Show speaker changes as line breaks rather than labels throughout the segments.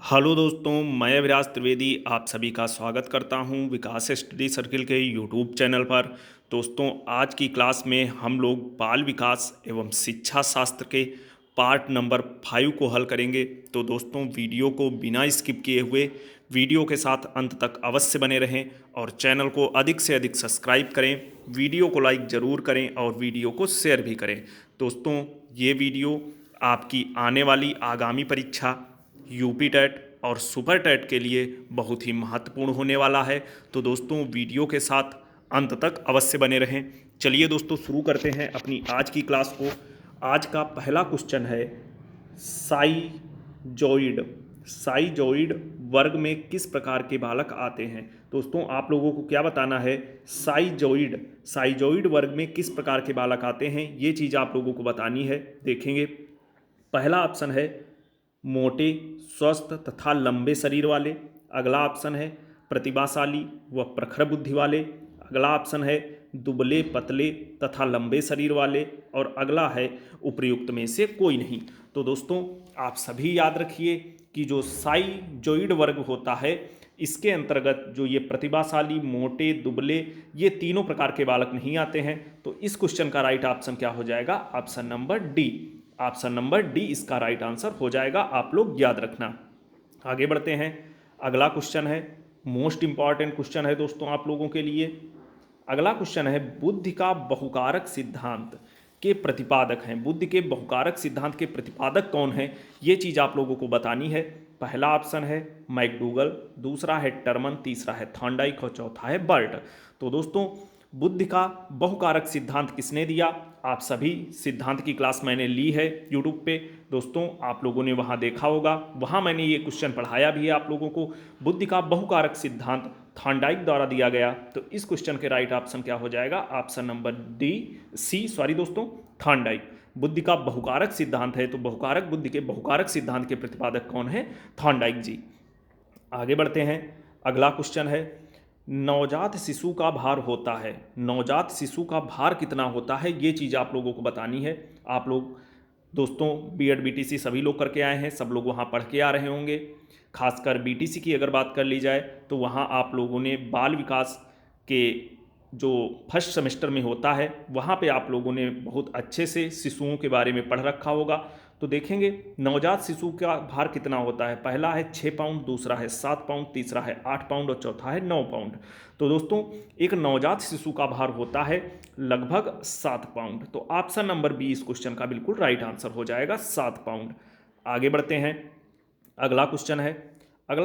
Hello दोस्तों, मैं अविराज त्रिवेदी आप सभी का स्वागत करता हूं विकास स्टडी सर्किल के यूट्यूब चैनल पर। दोस्तों, आज की क्लास में हम लोग बाल विकास एवं शिक्षा शास्त्र के पार्ट नंबर 5 को हल करेंगे। तो दोस्तों, वीडियो को बिना स्किप किए हुए वीडियो के साथ अंत तक अवश्य बने रहें और चैनल को अधिक से अधिक सब्सक्राइब करें। वीडियो को लाइक ज़रूर करें और वीडियो को शेयर भी करें। दोस्तों, ये वीडियो आपकी आने वाली आगामी परीक्षा यूपी टेट और सुपर टेट के लिए बहुत ही महत्वपूर्ण होने वाला है। तो दोस्तों, वीडियो के साथ अंत तक अवश्य बने रहें। चलिए दोस्तों, शुरू करते हैं अपनी आज की क्लास को। आज का पहला क्वेश्चन है साइजोइड। साइजोइड वर्ग में किस प्रकार के बालक आते हैं? दोस्तों, आप लोगों को क्या बताना है? साइजोइड साइजोइड वर्ग में किस प्रकार के बालक आते हैं, ये चीज़ आप लोगों को बतानी है। देखेंगे, पहला ऑप्शन है मोटे, स्वस्थ तथा लंबे शरीर वाले। अगला ऑप्शन है प्रतिभाशाली व प्रखर बुद्धि वाले। अगला ऑप्शन है दुबले, पतले तथा लंबे शरीर वाले। और अगला है उपर्युक्त में से कोई नहीं। तो दोस्तों, आप सभी याद रखिए कि जो साइजोइड वर्ग होता है, इसके अंतर्गत जो ये प्रतिभाशाली, मोटे, दुबले, ये तीनों प्रकार के बालक नहीं आते हैं। तो इस क्वेश्चन का राइट ऑप्शन क्या हो जाएगा? Option number D. Option number D इसका राइट आंसर हो जाएगा। आप लोग याद रखना। आगे बढ़ते हैं। अगला क्वेश्चन है, मोस्ट इंपॉर्टेंट क्वेश्चन है दोस्तों आप लोगों के लिए। अगला क्वेश्चन है बुद्धि का बहुकारक सिद्धांत के प्रतिपादक हैं। बुद्धि के बहुकारक सिद्धांत के प्रतिपादक कौन है, ये चीज़ आप लोगों को बतानी है। पहला ऑप्शन है मैकडूगल, दूसरा है टर्मन, तीसरा है थॉर्नडाइक और चौथा है बर्ट। तो दोस्तों, बुद्धि का बहुकारक सिद्धांत किसने दिया? आप सभी सिद्धांत की क्लास मैंने ली है यूट्यूब पे। दोस्तों, आप लोगों ने वहाँ देखा होगा, वहाँ मैंने ये क्वेश्चन पढ़ाया भी है आप लोगों को। बुद्धि का बहुकारक सिद्धांत थॉर्नडाइक द्वारा दिया गया। तो इस क्वेश्चन के राइट ऑप्शन क्या हो जाएगा? ऑप्शन नंबर डी, सी, सॉरी दोस्तों, थॉर्नडाइक। बुद्धि का बहुकारक सिद्धांत है, तो बहुकारक बुद्धि के बहुकारक सिद्धांत के प्रतिपादक कौन है? थॉर्नडाइक जी। आगे बढ़ते हैं। अगला क्वेश्चन है नवजात शिशु का भार होता है। नवजात शिशु का भार कितना होता है, ये चीज़ आप लोगों को बतानी है। आप लोग दोस्तों बीएड बीटीसी सभी लोग करके आए हैं, सब लोग वहाँ पढ़ के आ रहे होंगे। खासकर बीटीसी की अगर बात कर ली जाए तो वहाँ आप लोगों ने बाल विकास के जो फर्स्ट सेमेस्टर में होता है, वहाँ पे आप लोगों ने बहुत अच्छे से शिशुओं के बारे में पढ़ रखा होगा। तो देखेंगे नवजात शिशु का भार कितना होता है। पहला है 6 पाउंड, दूसरा है 7 पाउंड, तीसरा है 8 पाउंड और चौथा है 9 पाउंड। तो दोस्तों, एक नवजात शिशु का भार होता है लगभग 7 पाउंड। तो ऑप्शन नंबर बी इस क्वेश्चन का बिल्कुल राइट आंसर हो जाएगा, 7 पाउंड। आगे बढ़ते हैं। अगला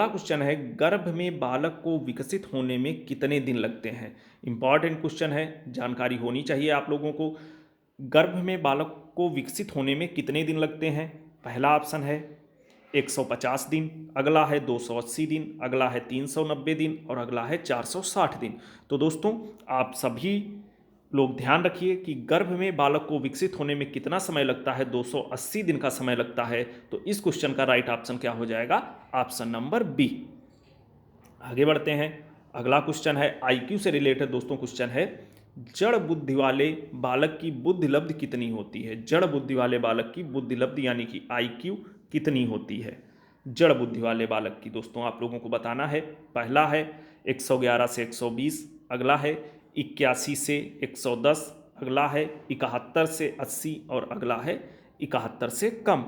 क्वेश्चन है गर्भ में बालक को विकसित होने में कितने दिन लगते हैं? इंपॉर्टेंट क्वेश्चन है, जानकारी होनी चाहिए आप लोगों को। गर्भ में बालक को विकसित होने में कितने दिन लगते हैं? पहला ऑप्शन है 150 दिन, अगला है 280 दिन, अगला है 390 दिन और अगला है 460 दिन। तो दोस्तों, आप सभी लोग ध्यान रखिए कि गर्भ में बालक को विकसित होने में कितना समय लगता है? 280 दिन का समय लगता है। तो इस क्वेश्चन का राइट ऑप्शन क्या हो जाएगा? Option number B. आगे बढ़ते हैं। अगला क्वेश्चन है आईक्यू से रिलेटेड दोस्तों क्वेश्चन है जड़ बुद्धि वाले बालक की बुद्धि लब्धि कितनी होती है? जड़ बुद्धि वाले बालक की बुद्धि लब्धि यानी कि आईक्यू कितनी होती है जड़ बुद्धि वाले बालक की? दोस्तों, आप लोगों को बताना है। पहला है 111 से 120, अगला है 81 से 110, अगला है 71 से 80 और अगला है 71 से कम।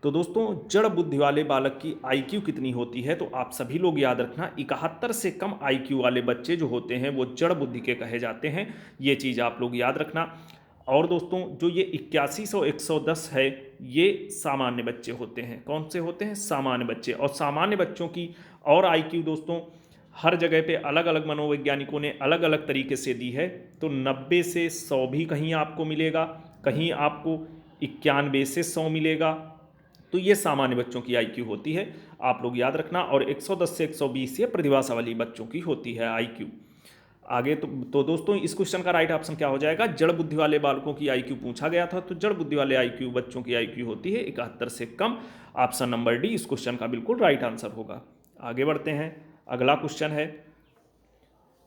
तो दोस्तों, जड़ बुद्धि वाले बालक की आईक्यू कितनी होती है? तो आप सभी लोग याद रखना, 71 से कम आईक्यू वाले बच्चे जो होते हैं वो जड़ बुद्धि के कहे जाते हैं। ये चीज़ आप लोग याद रखना। और दोस्तों, जो ये 81 से 110 है, ये सामान्य बच्चे होते हैं। कौन से होते हैं? सामान्य बच्चे। और सामान्य बच्चों की और आईक्यू दोस्तों हर जगह पे अलग अलग मनोवैज्ञानिकों ने अलग अलग तरीके से दी है। तो 90 से 100 भी कहीं आपको मिलेगा, कहीं आपको 91 से 100 मिलेगा। तो ये सामान्य बच्चों की आईक्यू होती है, आप लोग याद रखना। और 110 से 120 ये प्रतिभाशाली बच्चों की होती है आईक्यू। आगे तो दोस्तों, इस क्वेश्चन का राइट ऑप्शन क्या हो जाएगा? जड़ बुद्धि वाले बालकों की आईक्यू पूछा गया था, तो जड़ बुद्धि वाले आईक्यू बच्चों की आईक्यू होती है 71 से कम। ऑप्शन नंबर डी इस क्वेश्चन का बिल्कुल राइट आंसर होगा। आगे बढ़ते हैं। अगला क्वेश्चन है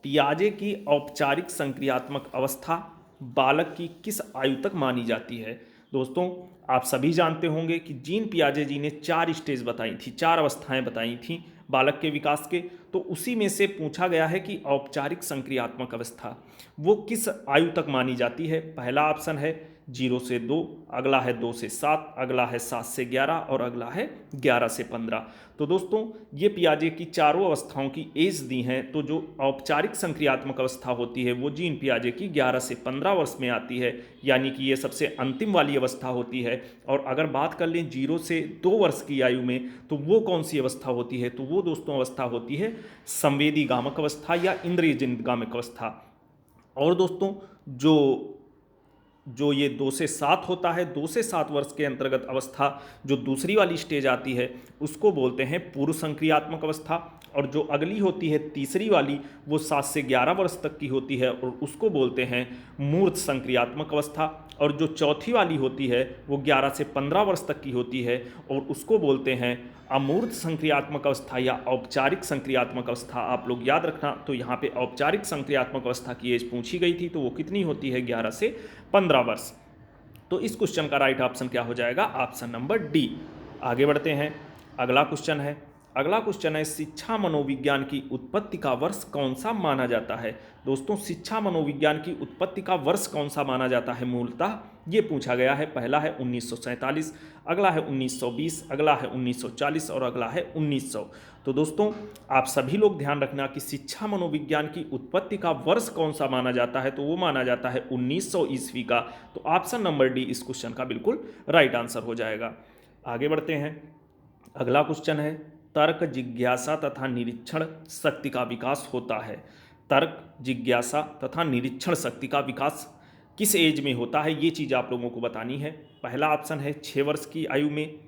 पियाजे की औपचारिक संक्रियात्मक अवस्था बालक की किस आयु तक मानी जाती है? दोस्तों आप सभी जानते होंगे कि जीन पियाजे जी ने 4 स्टेज बताई थी, 4 अवस्थाएं बताई थी बालक के विकास के। तो उसी में से पूछा गया है कि औपचारिक संक्रियात्मक अवस्था वो किस आयु तक मानी जाती है। पहला ऑप्शन है 0 से 2, अगला है 2 से 7, अगला है 7 से 11 और अगला है 11 से 15। तो दोस्तों ये पियाजे की चारों अवस्थाओं की एज दी हैं। तो जो औपचारिक संक्रियात्मक अवस्था होती है वो जीन पियाजे की 11 से 15 वर्ष में आती है, यानी कि ये सबसे अंतिम वाली अवस्था होती है। और अगर बात कर लें 0 से 2 वर्ष की आयु में, तो वो कौन सी अवस्था होती है, तो वो दोस्तों अवस्था होती है संवेदी गामक अवस्था या इंद्रिय जनित गामक अवस्था। और दोस्तों जो जो ये 2 से 7 होता है, 2 से 7 वर्ष के अंतर्गत अवस्था जो दूसरी वाली स्टेज आती है उसको बोलते हैं पूर्व संक्रियात्मक अवस्था। और जो अगली होती है तीसरी वाली वो 7 से 11 वर्ष तक की होती है और उसको बोलते हैं मूर्त संक्रियात्मक अवस्था। और जो चौथी वाली होती है वो 11 से 15 वर्ष तक की होती है और उसको बोलते हैं अमूर्त संक्रियात्मक अवस्था या औपचारिक संक्रियात्मक अवस्था। आप लोग याद रखना, तो यहाँ पे औपचारिक संक्रियात्मक अवस्था की एज पूछी गई थी, तो वो कितनी होती है 11 से 15 वर्ष। तो इस क्वेश्चन का राइट ऑप्शन क्या हो जाएगा, ऑप्शन नंबर डी। आगे बढ़ते हैं, अगला क्वेश्चन है शिक्षा मनोविज्ञान की उत्पत्ति का वर्ष कौन सा माना जाता है। दोस्तों शिक्षा मनोविज्ञान की उत्पत्ति का वर्ष कौन सा माना जाता है मूलतः, ये पूछा गया है। पहला है 1947, अगला है 1920, अगला है 1940 और अगला है 1900। तो दोस्तों आप सभी लोग ध्यान रखना कि शिक्षा मनोविज्ञान की उत्पत्ति का वर्ष कौन सा माना जाता है, तो वो माना जाता है 1900 ईस्वी का। तो ऑप्शन नंबर डी इस क्वेश्चन का बिल्कुल राइट आंसर हो जाएगा। आगे बढ़ते हैं, अगला क्वेश्चन है तर्क जिज्ञासा तथा निरीक्षण शक्ति का विकास होता है। तर्क जिज्ञासा तथा निरीक्षण शक्ति का विकास किस एज में होता है, ये चीज़ आप लोगों को बतानी है। पहला ऑप्शन है 6 वर्ष की आयु में,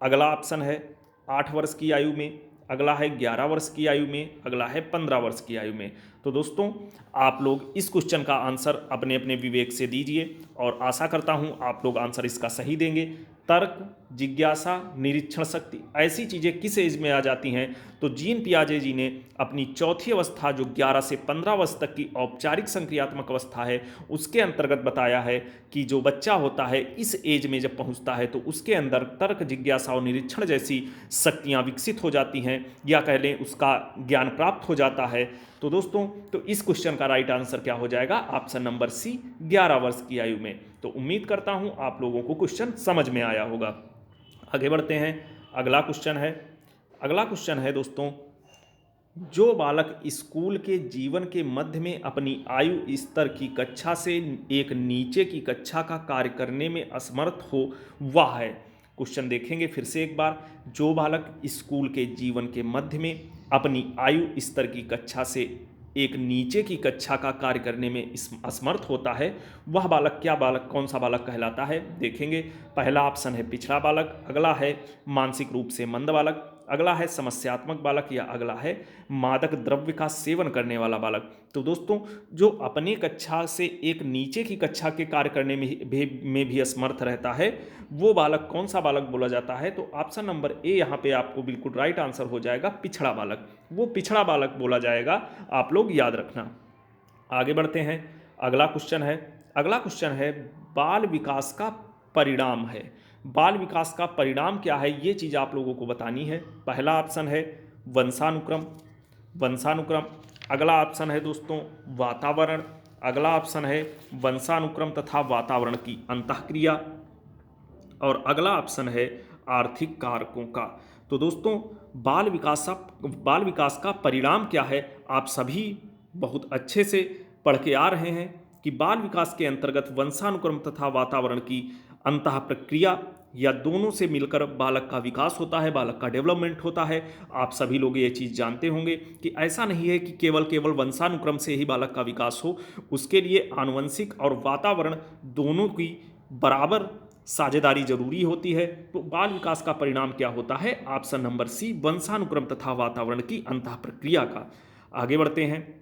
अगला ऑप्शन है 8 वर्ष की आयु में, अगला है 11 वर्ष की आयु में, अगला है 15 वर्ष की आयु में। तो दोस्तों आप लोग इस क्वेश्चन का आंसर अपने अपने विवेक से दीजिए और आशा करता हूँ आप लोग आंसर इसका सही देंगे। तर्क, जिज्ञासा, निरीक्षण शक्ति ऐसी चीज़ें किस एज में आ जाती हैं, तो जीन पियाजे जी ने अपनी चौथी अवस्था जो 11 से 15 वर्ष तक की औपचारिक संक्रियात्मक अवस्था है उसके अंतर्गत बताया है कि जो बच्चा होता है इस एज में जब पहुंचता है तो उसके अंदर तर्क, जिज्ञासा और निरीक्षण जैसी शक्तियां विकसित हो जाती हैं, या कह लें उसका ज्ञान प्राप्त हो जाता है। तो दोस्तों तो इस क्वेश्चन का राइट आंसर क्या हो जाएगा, ऑप्शन नंबर सी 11 वर्ष की आयु में। तो उम्मीद करता हूं आप लोगों को क्वेश्चन समझ में आया होगा। आगे बढ़ते हैं, अगला क्वेश्चन है दोस्तों, जो बालक स्कूल के जीवन के मध्य में अपनी आयु स्तर की कक्षा से एक नीचे की कक्षा का कार्य करने में असमर्थ हो वह है। क्वेश्चन देखेंगे फिर से एक बार, जो बालक स्कूल के जीवन के मध्य में अपनी आयु स्तर की कक्षा से एक नीचे की कक्षा का कार्य करने में असमर्थ होता है वह बालक कौन सा बालक कहलाता है। देखेंगे, पहला ऑप्शन है पिछड़ा बालक, अगला है मानसिक रूप से मंद बालक, अगला है समस्यात्मक बालक या अगला है मादक द्रव्य का सेवन करने वाला बालक। तो दोस्तों जो अपने कक्षा से एक नीचे की कक्षा के कार्य करने में भी असमर्थ रहता है वो बालक कौन सा बालक बोला जाता है, तो ऑप्शन नंबर ए यहाँ पे आपको बिल्कुल राइट आंसर हो जाएगा, पिछड़ा बालक। वो पिछड़ा बालक बोला जाएगा, आप लोग याद रखना। आगे बढ़ते हैं, अगला क्वेश्चन है बाल विकास का परिणाम है। बाल विकास का परिणाम क्या है ये चीज़ आप लोगों को बतानी है। पहला ऑप्शन है वंशानुक्रम, अगला ऑप्शन है दोस्तों वातावरण, अगला ऑप्शन है वंशानुक्रम तथा वातावरण की अंतःक्रिया और अगला ऑप्शन है आर्थिक कारकों का। तो दोस्तों बाल विकास का परिणाम क्या है, आप सभी बहुत अच्छे से पढ़ के आ रहे हैं कि बाल विकास के अंतर्गत वंशानुक्रम तथा वातावरण की अंतः प्रक्रिया या दोनों से मिलकर बालक का विकास होता है, बालक का डेवलपमेंट होता है। आप सभी लोग ये चीज़ जानते होंगे कि ऐसा नहीं है कि केवल वंशानुक्रम से ही बालक का विकास हो, उसके लिए आनुवंशिक और वातावरण दोनों की बराबर साझेदारी जरूरी होती है। तो बाल विकास का परिणाम क्या होता है, ऑप्शन नंबर सी वंशानुक्रम तथा वातावरण की अंतः प्रक्रिया का। आगे बढ़ते हैं,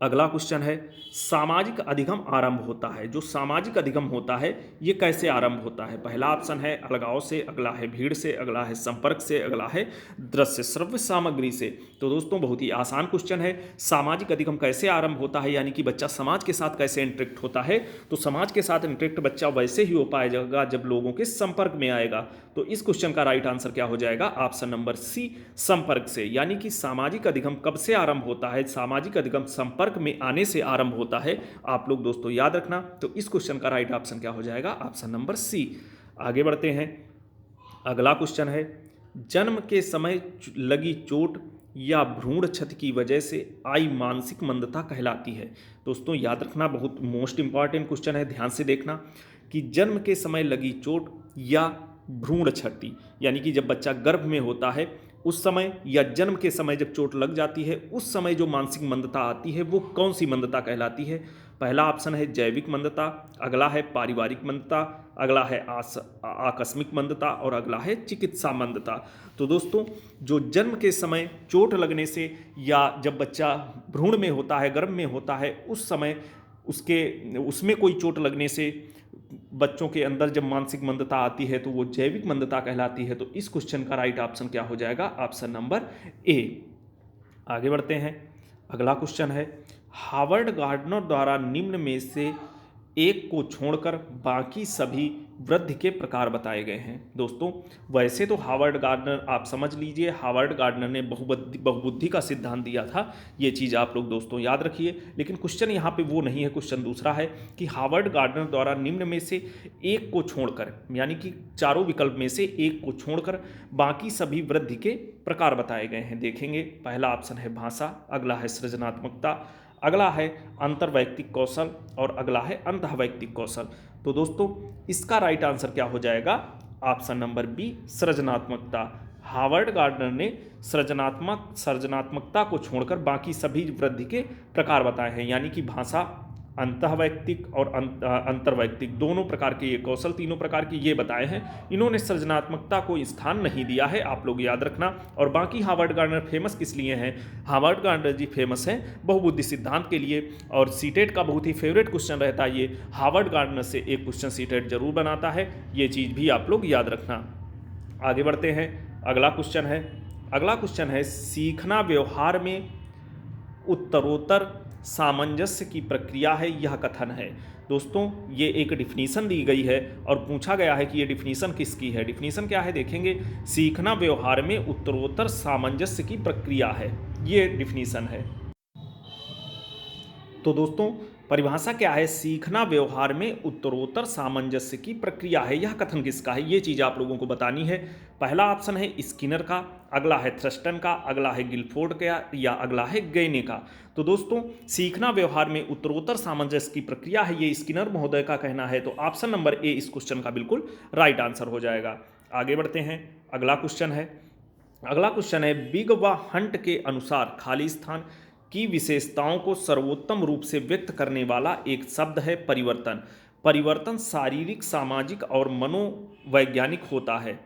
अगला क्वेश्चन है सामाजिक अधिगम आरंभ होता है। जो सामाजिक अधिगम होता है ये कैसे आरंभ होता है? पहला ऑप्शन है अलगाव से, अगला है भीड़ से, अगला है संपर्क से, अगला है दृश्य श्रव्य सामग्री से। तो दोस्तों बहुत ही आसान क्वेश्चन है। सामाजिक अधिगम कैसे आरंभ होता है यानी कि बच्चा समाज के साथ कैसे इंटरेक्ट होता है? तो समाज के साथ इंटरेक्ट बच्चा वैसे ही हो पाएगा जब लोगों के संपर्क में आएगा। तो इस क्वेश्चन का राइट आंसर क्या हो जाएगा? ऑप्शन नंबर सी, संपर्क से। यानी कि सामाजिक अधिगम कब से आरंभ होता है? सामाजिक अधिगम संपर्क में आने से आरंभ होता है। आप लोग दोस्तों याद रखना। तो इस क्वेश्चन का राइट ऑप्शन क्या हो जाएगा? Option number C. आगे बढ़ते हैं। अगला क्वेश्चन है जन्म के समय लगी चोट या भ्रूण क्षति की वजह से आई मानसिक मंदता कहलाती है। दोस्तों याद रखना, बहुत मोस्ट इंपॉर्टेंट क्वेश्चन है, ध्यान से देखना कि जन्म के समय लगी चोट या भ्रूण क्षति यानी कि जब बच्चा गर्भ में होता है उस समय या जन्म के समय जब चोट लग जाती है उस समय जो मानसिक मंदता आती है वो कौन सी मंदता कहलाती है? पहला ऑप्शन है जैविक मंदता, अगला है पारिवारिक मंदता, अगला है आकस्मिक मंदता और अगला है चिकित्सा मंदता। तो दोस्तों जो जन्म के समय चोट लगने से या जब बच्चा भ्रूण में होता है, गर्भ में होता है, उस समय उसमें कोई चोट लगने से बच्चों के अंदर जब मानसिक मंदता आती है तो वो जैविक मंदता कहलाती है। तो इस क्वेश्चन का राइट ऑप्शन क्या हो जाएगा? Option number A. आगे बढ़ते हैं। अगला क्वेश्चन है हार्वर्ड गार्डनर द्वारा निम्न में से एक को छोड़कर बाकी सभी वृद्धि के प्रकार बताए गए हैं। दोस्तों वैसे तो हार्वर्ड गार्डनर आप समझ लीजिए, हार्वर्ड गार्डनर ने बहुबुद्धि का सिद्धांत दिया था, ये चीज़ आप लोग दोस्तों याद रखिए। लेकिन क्वेश्चन यहाँ पे वो नहीं है, क्वेश्चन दूसरा है कि हार्वर्ड गार्डनर द्वारा निम्न में से एक को छोड़कर यानी कि चारों विकल्प में से एक को छोड़कर बाकी सभी वृद्धि के प्रकार बताए गए हैं। देखेंगे, पहला ऑप्शन है भाषा, अगला है सृजनात्मकता, अगला है अंतर्वैयक्तिक कौशल और अगला है अंतःवैयक्तिक कौशल। तो दोस्तों इसका राइट आंसर क्या हो जाएगा? ऑप्शन नंबर बी, सृजनात्मकता। हार्वर्ड गार्डनर ने सृजनात्मकता को छोड़कर बाकी सभी वृद्धि के प्रकार बताए हैं यानी कि भाषा, अंतःवैयक्तिक और अंतर्वैयक्तिक दोनों प्रकार के ये कौशल, तीनों प्रकार के ये बताए हैं। इन्होंने सृजनात्मकता को स्थान नहीं दिया है, आप लोग याद रखना। और बाकी हार्वर्ड गार्डनर फेमस किस लिए हैं? हार्वर्ड गार्डनर जी फेमस हैं बहुबुद्धि सिद्धांत के लिए। और सीटेट का बहुत ही फेवरेट क्वेश्चन रहता है ये, हार्वर्ड गार्डनर से एक क्वेश्चन सीटेट जरूर बनाता है, ये चीज़ भी आप लोग याद रखना। आगे बढ़ते हैं। अगला क्वेश्चन है सीखना व्यवहार में उत्तरोत्तर सामंजस्य की प्रक्रिया है, यह कथन है। दोस्तों ये एक डिफिनीशन दी गई है और पूछा गया है कि ये डिफिनीशन किसकी है। डिफिनीशन क्या है देखेंगे, सीखना व्यवहार में उत्तरोत्तर सामंजस्य की प्रक्रिया है, ये डिफिनीशन है। तो दोस्तों परिभाषा क्या है? सीखना व्यवहार में उत्तरोत्तर सामंजस्य की प्रक्रिया है, यह कथन किसका है? ये चीज़ आप लोगों को बतानी है। पहला ऑप्शन है स्किनर का, अगला है थ्रस्टन का, अगला है गिलफोर्ड का या अगला है गैने का। तो दोस्तों सीखना व्यवहार में उत्तरोत्तर सामंजस्य की प्रक्रिया है, ये स्किनर महोदय का कहना है। तो ऑप्शन नंबर ए इस क्वेश्चन का बिल्कुल राइट आंसर हो जाएगा। आगे बढ़ते हैं। अगला क्वेश्चन है बिग व हंट के अनुसार खाली स्थान की विशेषताओं को सर्वोत्तम रूप से व्यक्त करने वाला एक शब्द है परिवर्तन। परिवर्तन शारीरिक, सामाजिक और मनोवैज्ञानिक होता है।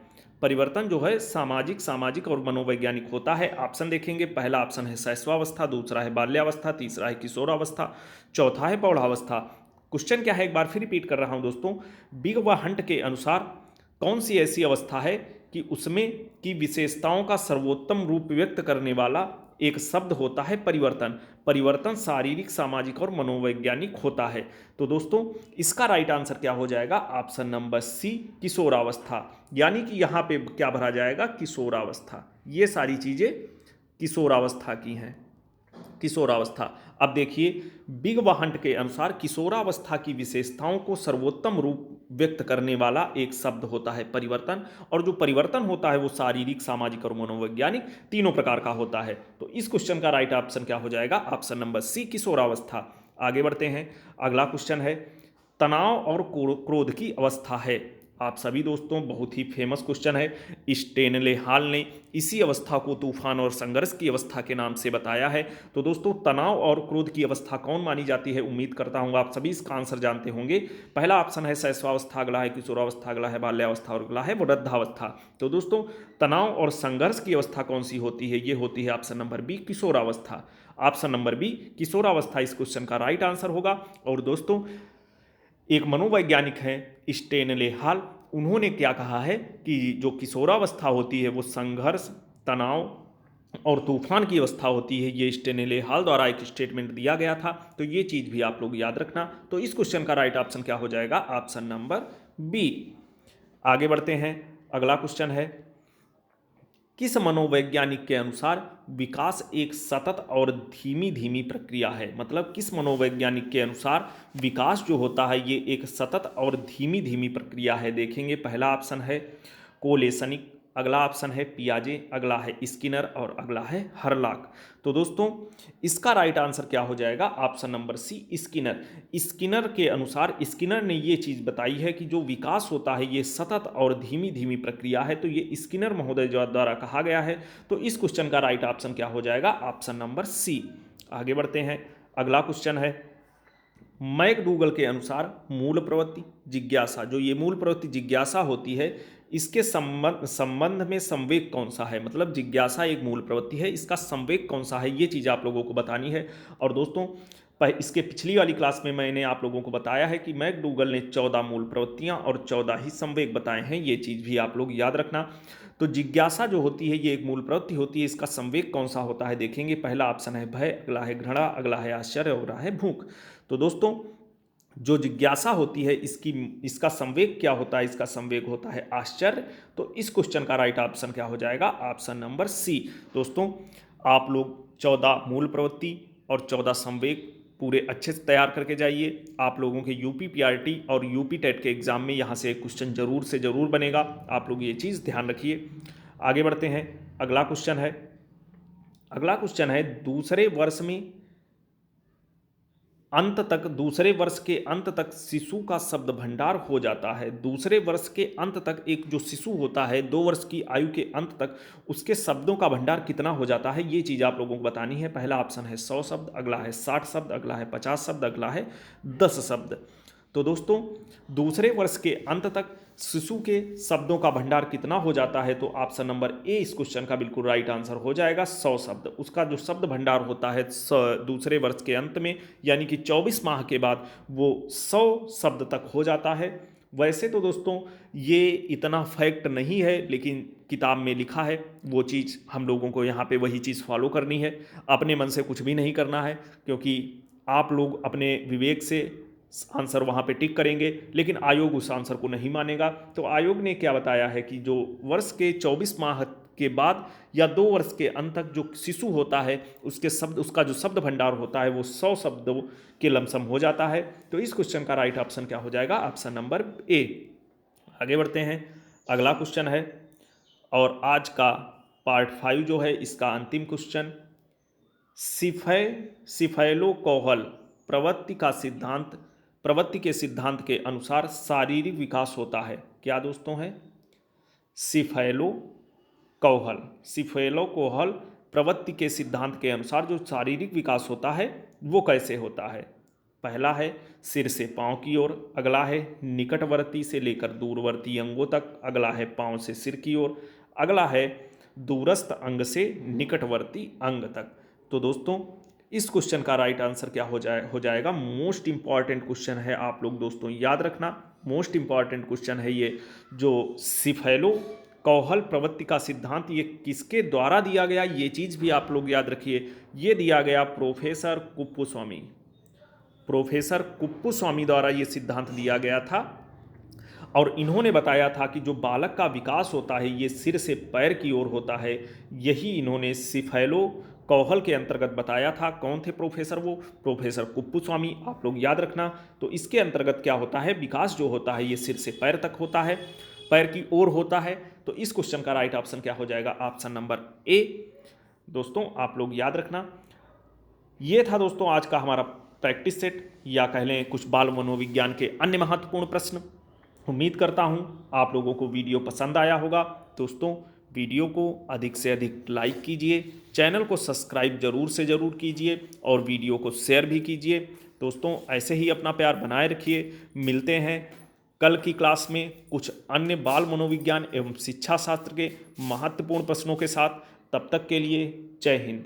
परिवर्तन जो है सामाजिक और मनोवैज्ञानिक होता है। ऑप्शन देखेंगे, पहला ऑप्शन है शैशवावस्था, दूसरा है बाल्यावस्था, तीसरा है किशोरावस्था, चौथा है प्रौढ़ावस्था। क्वेश्चन क्या है एक बार फिर रिपीट कर रहा हूं दोस्तों, बिग व हंट के अनुसार कौन सी ऐसी अवस्था है कि उसमें की विशेषताओं का सर्वोत्तम रूप व्यक्त करने वाला एक शब्द होता है परिवर्तन। परिवर्तन शारीरिक, सामाजिक और मनोवैज्ञानिक होता है। तो दोस्तों इसका राइट आंसर क्या हो जाएगा? ऑप्शन नंबर सी, किशोरावस्था। यानी कि यहाँ पे क्या भरा जाएगा? किशोरावस्था। ये सारी चीजें किशोरावस्था की हैं, किशोरावस्था। अब देखिए बिग व हंट के अनुसार किशोरावस्था की विशेषताओं को सर्वोत्तम रूप व्यक्त करने वाला एक शब्द होता है परिवर्तन। और जो परिवर्तन होता है वो शारीरिक, सामाजिक और मनोवैज्ञानिक तीनों प्रकार का होता है। तो इस क्वेश्चन का राइट ऑप्शन क्या हो जाएगा? ऑप्शन नंबर सी, किशोरावस्था। आगे बढ़ते हैं। अगला क्वेश्चन है तनाव और क्रोध की अवस्था है, आप सभी दोस्तों, बहुत ही फेमस क्वेश्चन है। स्टेनले हॉल ने इसी अवस्था को तूफान और संघर्ष की अवस्था के नाम से बताया है। तो दोस्तों, तनाव और क्रोध की अवस्था कौन मानी जाती है? उम्मीद करता हूँ आप सभी इसका आंसर जानते होंगे। पहला ऑप्शन है शैशवावस्था, अगला है किशोरावस्था, अगला है बाल्यावस्था और अगला है वृद्धावस्था। तो दोस्तों, तनाव और संघर्ष की अवस्था कौन सी होती है? ये होती है ऑप्शन नंबर बी, किशोरावस्था। ऑप्शन नंबर बी, किशोरावस्था इस क्वेश्चन का राइट आंसर होगा। और दोस्तों, एक मनोवैज्ञानिक हैं स्टेनले हॉल, उन्होंने क्या कहा है कि जो किशोरावस्था होती है वो संघर्ष, तनाव और तूफान की अवस्था होती है। ये स्टेनले हॉल द्वारा एक स्टेटमेंट दिया गया था। तो ये चीज़ भी आप लोग याद रखना। तो इस क्वेश्चन का राइट ऑप्शन क्या हो जाएगा? Option number B. आगे बढ़ते हैं। अगला क्वेश्चन है, किस मनोवैज्ञानिक के अनुसार विकास एक सतत और धीमी धीमी प्रक्रिया है? मतलब किस मनोवैज्ञानिक के अनुसार विकास जो होता है ये एक सतत और धीमी धीमी प्रक्रिया है? देखेंगे, पहला ऑप्शन है कोलेसनिक, अगला ऑप्शन है पियाजे, अगला है स्किनर और अगला है हरलॉक। तो दोस्तों, इसका राइट आंसर क्या हो जाएगा? Option number C, Skinner. Skinner के अनुसार, स्किनर ने ये चीज़ बताई है कि जो विकास होता है ये सतत और धीमी धीमी प्रक्रिया है। तो ये स्किनर महोदय द्वारा कहा गया है। तो इस क्वेश्चन का राइट ऑप्शन क्या हो जाएगा? Option number C. आगे बढ़ते हैं। अगला क्वेश्चन है, मैकडूगल के अनुसार मूल प्रवृत्ति जिज्ञासा, जो ये मूल प्रवृत्ति जिज्ञासा होती है, इसके संबंध में संवेग कौन सा है? मतलब जिज्ञासा एक मूल प्रवृत्ति है, इसका संवेग कौन सा है? ये चीज़ आप लोगों को बतानी है। और दोस्तों, इसके पिछली वाली क्लास में मैंने आप लोगों को बताया है कि मैकडूगल ने 14 मूल प्रवृत्तियां और 14 ही संवेग बताए हैं। ये चीज़ भी आप लोग याद रखना। तो जिज्ञासा जो होती है ये एक मूल प्रवृत्ति होती है, इसका संवेग कौन सा होता है? देखेंगे, पहला ऑप्शन है भय, अगला है घृणा, अगला है आश्चर्य और अगला है भूख। तो दोस्तों, जो जिज्ञासा होती है इसका संवेग क्या होता है? इसका संवेग होता है आश्चर्य। तो इस क्वेश्चन का राइट ऑप्शन क्या हो जाएगा? Option number C. दोस्तों, आप लोग 14 मूल प्रवृत्ति और 14 संवेग पूरे अच्छे से तैयार करके जाइए। आप लोगों के यूपी पीआरटी और यूपी टेट के एग्जाम में यहाँ से क्वेश्चन जरूर से जरूर बनेगा। आप लोग ये चीज़ ध्यान रखिए। आगे बढ़ते हैं। अगला क्वेश्चन है दूसरे वर्ष के अंत तक शिशु का शब्द भंडार हो जाता है। दूसरे वर्ष के अंत तक एक जो शिशु होता है 2 वर्ष की आयु के अंत तक उसके शब्दों का भंडार कितना हो जाता है? ये चीज़ आप लोगों को बतानी है। पहला ऑप्शन है 100 शब्द, अगला है 60 शब्द, अगला है 50 शब्द, अगला है 10 शब्द। तो दोस्तों, दूसरे वर्ष के अंत तक शिशु के शब्दों का भंडार कितना हो जाता है? तो ऑप्शन नंबर ए इस क्वेश्चन का बिल्कुल राइट आंसर हो जाएगा, 100 शब्द। उसका जो शब्द भंडार होता है दूसरे वर्ष के अंत में, यानी कि 24 माह के बाद, वो 100 शब्द तक हो जाता है। वैसे तो दोस्तों ये इतना फैक्ट नहीं है, लेकिन किताब में लिखा है वो चीज़ हम लोगों को यहाँ पे वही चीज़ फॉलो करनी है। अपने मन से कुछ भी नहीं करना है, क्योंकि आप लोग अपने विवेक से आंसर वहाँ पे टिक करेंगे, लेकिन आयोग उस आंसर को नहीं मानेगा। तो आयोग ने क्या बताया है कि जो वर्ष के 24 माह के बाद या 2 वर्ष के अंत तक जो शिशु होता है उसका जो शब्द भंडार होता है वो 100 शब्दों के लमसम हो जाता है। तो इस क्वेश्चन का राइट ऑप्शन क्या हो जाएगा? Option number A. आगे बढ़ते हैं। अगला क्वेश्चन है, और आज का पार्ट 5 जो है इसका अंतिम क्वेश्चन, सिफेलोकोहल प्रवृत्ति के सिद्धांत के अनुसार शारीरिक विकास होता है। क्या दोस्तों है? सिफेलोकोहल प्रवृत्ति के सिद्धांत के अनुसार जो शारीरिक विकास होता है वो कैसे होता है? पहला है सिर से पांव की ओर, अगला है निकटवर्ती से लेकर दूरवर्ती अंगों तक, अगला है पांव से सिर की ओर, अगला है दूरस्थ अंग से निकटवर्ती अंग तक। तो दोस्तों, इस क्वेश्चन का राइट आंसर क्या हो जाएगा? मोस्ट इंपॉर्टेंट क्वेश्चन है, आप लोग दोस्तों याद रखना। मोस्ट इंपॉर्टेंट क्वेश्चन है ये। जो सिफेलोकोहल प्रवृत्ति का सिद्धांत ये किसके द्वारा दिया गया, ये चीज़ भी आप लोग याद रखिए। ये दिया गया प्रोफेसर कुप्पुस्वामी द्वारा ये सिद्धांत दिया गया था। और इन्होंने बताया था कि जो बालक का विकास होता है ये सिर से पैर की ओर होता है। यही इन्होंने सिफेलोकोहल के अंतर्गत बताया था। कौन थे प्रोफेसर? वो प्रोफेसर कुप्पुस्वामी, आप लोग याद रखना। तो इसके अंतर्गत क्या होता है? विकास जो होता है ये सिर से पैर तक होता है, पैर की ओर होता है। तो इस क्वेश्चन का राइट ऑप्शन क्या हो जाएगा? Option number A. दोस्तों, आप लोग याद रखना। ये था दोस्तों आज का हमारा प्रैक्टिस सेट, या कह लें कुछ बाल मनोविज्ञान के अन्य महत्वपूर्ण प्रश्न। उम्मीद करता हूँ आप लोगों को वीडियो पसंद आया होगा। दोस्तों, वीडियो को अधिक से अधिक लाइक कीजिए, चैनल को सब्सक्राइब ज़रूर से ज़रूर कीजिए और वीडियो को शेयर भी कीजिए। दोस्तों, ऐसे ही अपना प्यार बनाए रखिए। मिलते हैं कल की क्लास में कुछ अन्य बाल मनोविज्ञान एवं शिक्षा शास्त्र के महत्वपूर्ण प्रश्नों के साथ। तब तक के लिए जय हिंद।